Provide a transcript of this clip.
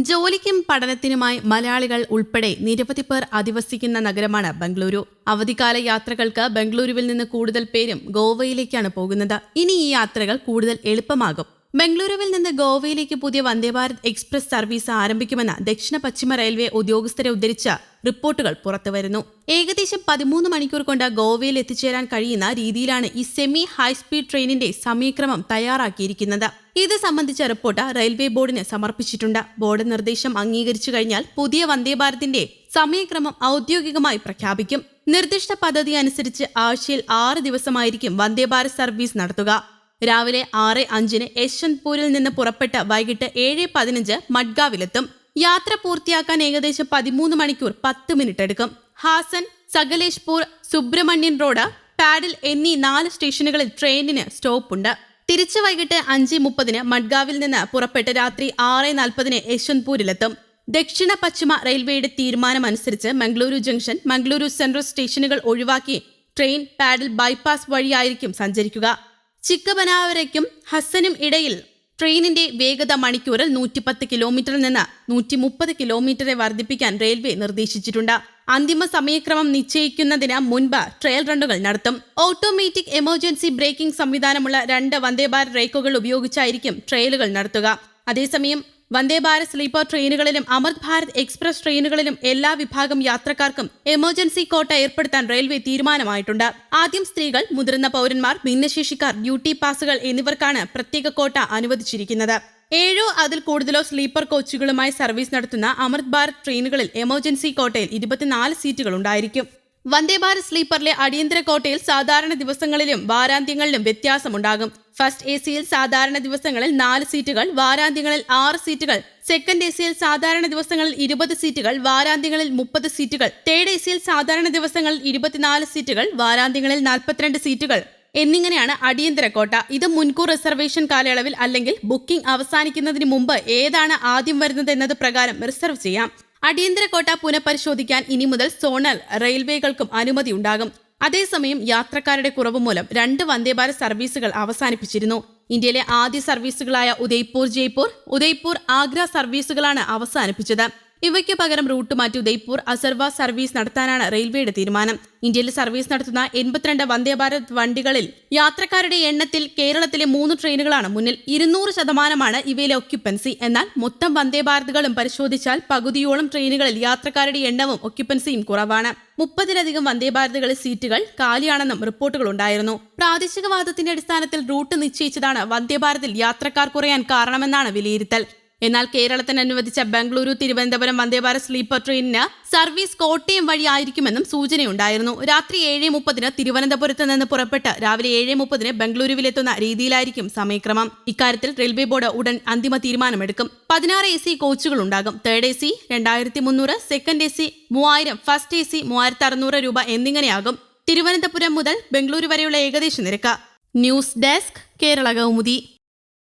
ജോലിക്കും പഠനത്തിനുമായി മലയാളികൾ ഉൾപ്പെടെ നിരവധി പേർ അധിവസിക്കുന്ന നഗരമാണ് ബംഗളൂരു. അവധിക്കാല യാത്രകൾക്ക് ബംഗളൂരുവിൽ നിന്ന് കൂടുതൽ പേരും ഗോവയിലേക്കാണ് പോകുന്നത്. ഇനി ഈ യാത്രകൾ കൂടുതൽ എളുപ്പമാകും. ബംഗളൂരുവിൽ നിന്ന് ഗോവയിലേക്ക് പുതിയ വന്ദേഭാരത് എക്സ്പ്രസ് സർവീസ് ആരംഭിക്കുമെന്ന് ദക്ഷിണ പശ്ചിമ റെയിൽവേ ഉദ്യോഗസ്ഥരെ ഉദ്ധരിച്ച റിപ്പോർട്ടുകൾ പുറത്തുവരുന്നു. ഏകദേശം 13 മണിക്കൂർ കൊണ്ട് ഗോവയിൽ എത്തിച്ചേരാൻ കഴിയുന്ന രീതിയിലാണ് ഈ സെമി ഹൈസ്പീഡ് ട്രെയിനിന്റെ സമയക്രമം തയ്യാറാക്കിയിരിക്കുന്നത്. ഇത് സംബന്ധിച്ച റിപ്പോർട്ട് റെയിൽവേ ബോർഡിന് സമർപ്പിച്ചിട്ടുണ്ട്. ബോർഡ് നിർദ്ദേശം അംഗീകരിച്ചു കഴിഞ്ഞാൽ പുതിയ വന്ദേഭാരതിന്റെ സമയക്രമം ഔദ്യോഗികമായി പ്രഖ്യാപിക്കും. നിർദ്ദിഷ്ട പദ്ധതി അനുസരിച്ച് ആഴ്ചയിൽ 6 ദിവസമായിരിക്കും വന്ദേഭാരത് സർവീസ് നടത്തുക. രാവിലെ 6:05 യശ്വന്ത്പൂരിൽ നിന്ന് പുറപ്പെട്ട് വൈകിട്ട് 7:15 മഡ്ഗാവിലെത്തും. യാത്ര പൂർത്തിയാക്കാൻ ഏകദേശം 13 മണിക്കൂർ 10 മിനിറ്റ് എടുക്കും. ഹാസൻ, സകലേഷ്പൂർ, സുബ്രഹ്മണ്യൻ റോഡ്, പാഡിൽ എന്നീ 4 സ്റ്റേഷനുകളിൽ ട്രെയിനിന് സ്റ്റോപ്പുണ്ട്. തിരിച്ച് വൈകിട്ട് 5:30 മഡ്ഗാവിൽ നിന്ന് പുറപ്പെട്ട് രാത്രി 6:40 യശ്വന്ത്പൂരിലെത്തും. ദക്ഷിണ പശ്ചിമ റെയിൽവേയുടെ തീരുമാനമനുസരിച്ച് മംഗളൂരു ജംഗ്ഷൻ, മംഗളൂരു സെൻട്രൽ സ്റ്റേഷനുകൾ ഒഴിവാക്കി ട്രെയിൻ പാഡിൽ ബൈപ്പാസ് വഴിയായിരിക്കും സഞ്ചരിക്കുക. ചിക്കബനാവരയ്ക്കും ഹസനും ഇടയിൽ ട്രെയിനിന്റെ വേഗത മണിക്കൂറിൽ 110 കിലോമീറ്ററിൽ നിന്ന് 130 കിലോമീറ്ററെ വർദ്ധിപ്പിക്കാൻ റെയിൽവേ നിർദ്ദേശിച്ചിട്ടുണ്ട്. അന്തിമ സമയക്രമം നിശ്ചയിക്കുന്നതിന് മുൻപ് ട്രയൽ റണ്ണുകൾ നടത്തും. ഓട്ടോമാറ്റിക് എമർജൻസി ബ്രേക്കിംഗ് സംവിധാനമുള്ള 2 വന്ദേഭാരത് റേക്കുകൾ ഉപയോഗിച്ചായിരിക്കും ട്രയലുകൾ നടത്തുക. അതേസമയം വന്ദേഭാരത് സ്ലീപ്പർ ട്രെയിനുകളിലും അമൃത് ഭാരത് എക്സ്പ്രസ് ട്രെയിനുകളിലും എല്ലാ വിഭാഗം യാത്രക്കാർക്കും എമർജൻസി കോട്ട ഏർപ്പെടുത്താൻ റെയിൽവേ തീരുമാനമായിട്ടുണ്ട്. ആദ്യം സ്ത്രീകൾ, മുതിർന്ന പൗരന്മാർ, ഭിന്നശേഷിക്കാർ, ഡ്യൂട്ടി പാസുകൾ എന്നിവർക്കാണ് പ്രത്യേക കോട്ട അനുവദിച്ചിരിക്കുന്നത്. 7 അതിൽ കൂടുതലോ സ്ലീപ്പർ കോച്ചുകളുമായി സർവീസ് നടത്തുന്ന അമൃത് ഭാരത് ട്രെയിനുകളിൽ എമർജൻസി കോട്ടയിൽ 24 സീറ്റുകൾ ഉണ്ടായിരിക്കും. വന്ദേഭാരത് സ്ലീപ്പറിലെ അടിയന്തര കോട്ടയിൽ സാധാരണ ദിവസങ്ങളിലും വാരാന്ത്യങ്ങളിലും വ്യത്യാസമുണ്ടാകും. ഫസ്റ്റ് എസിയിൽ സാധാരണ ദിവസങ്ങളിൽ 4 സീറ്റുകൾ, വാരാന്ത്യങ്ങളിൽ 6 സീറ്റുകൾ. സെക്കൻഡ് എസിയിൽ സാധാരണ ദിവസങ്ങളിൽ 20 സീറ്റുകൾ, വാരാന്ത്യങ്ങളിൽ 30 സീറ്റുകൾ. തേർഡ് എസിയിൽ സാധാരണ ദിവസങ്ങളിൽ 24 സീറ്റുകൾ, വാരാന്ത്യങ്ങളിൽ 42 സീറ്റുകൾ എന്നിങ്ങനെയാണ് അടിയന്തര കോട്ട. ഇത് മുൻകൂർ റിസർവേഷൻ കാലയളവിൽ അല്ലെങ്കിൽ ബുക്കിംഗ് അവസാനിക്കുന്നതിന് മുമ്പ് ഏതാണ് ആദ്യം വരുന്നത് എന്നത് പ്രകാരം റിസർവ് ചെയ്യാം. അടിയന്തര കോട്ട പുനഃപരിശോധിക്കാൻ ഇനി മുതൽ സോണൽ റെയിൽവേകൾക്കും അനുമതി ഉണ്ടാകും. അതേസമയം യാത്രക്കാരുടെ കുറവ് മൂലം 2 വന്ദേഭാരത് സർവീസുകൾ അവസാനിപ്പിച്ചിരുന്നു. ഇന്ത്യയിലെ ആദ്യ സർവീസുകളായ ഉദയ്പൂർ ജയ്പൂർ, ഉദയ്പൂർ ആഗ്ര സർവീസുകളാണ് അവസാനിപ്പിച്ചത്. ഇവയ്ക്ക് പകരം റൂട്ട് മാറ്റി ഉദയ്പൂർ അസർവ സർവീസ് നടത്താനാണ് റെയിൽവേയുടെ തീരുമാനം. ഇന്ത്യയിൽ സർവീസ് നടത്തുന്ന 82 വന്ദേഭാരത് വണ്ടികളിൽ യാത്രക്കാരുടെ എണ്ണത്തിൽ കേരളത്തിലെ 3 ട്രെയിനുകളാണ് മുന്നിൽ. 200% ഇവയിലെ ഒക്യുപ്പൻസി. എന്നാൽ മൊത്തം വന്ദേഭാരതുകളും പരിശോധിച്ചാൽ പകുതിയോളം ട്രെയിനുകളിൽ യാത്രക്കാരുടെ എണ്ണവും ഒക്യുപ്പൻസിയും കുറവാണ്. 30-ലധികം വന്ദേഭാരതുകളിൽ സീറ്റുകൾ കാലിയാണെന്നും റിപ്പോർട്ടുകൾ ഉണ്ടായിരുന്നു. പ്രാദേശികവാദത്തിന്റെ അടിസ്ഥാനത്തിൽ റൂട്ട് നിശ്ചയിച്ചതാണ് വന്ദേഭാരതിൽ യാത്രക്കാർ കുറയാൻ കാരണമെന്നാണ് വിലയിരുത്തൽ. എന്നാൽ കേരളത്തിന് അനുവദിച്ച ബംഗളൂരു തിരുവനന്തപുരം വന്ദേഭാരത് സ്ലീപ്പർ ട്രെയിനിന് സർവീസ് കോട്ടയം വഴിയായിരിക്കുമെന്നും സൂചനയുണ്ടായിരുന്നു. രാത്രി 7:30 തിരുവനന്തപുരത്ത് നിന്ന് പുറപ്പെട്ട് രാവിലെ 7:30 ബംഗളൂരുവിലെത്തുന്ന രീതിയിലായിരിക്കും സമയക്രമം. ഇക്കാര്യത്തിൽ റെയിൽവേ ബോർഡ് ഉടൻ അന്തിമ തീരുമാനമെടുക്കും. 16 AC കോച്ചുകൾ ഉണ്ടാകും. Third AC 2300, second AC 3000, first AC 3600 രൂപ എന്നിങ്ങനെയാകും തിരുവനന്തപുരം മുതൽ ബംഗളൂരു വരെയുള്ള ഏകദേശ നിരക്ക്. News desk, Kerala Kaumudi.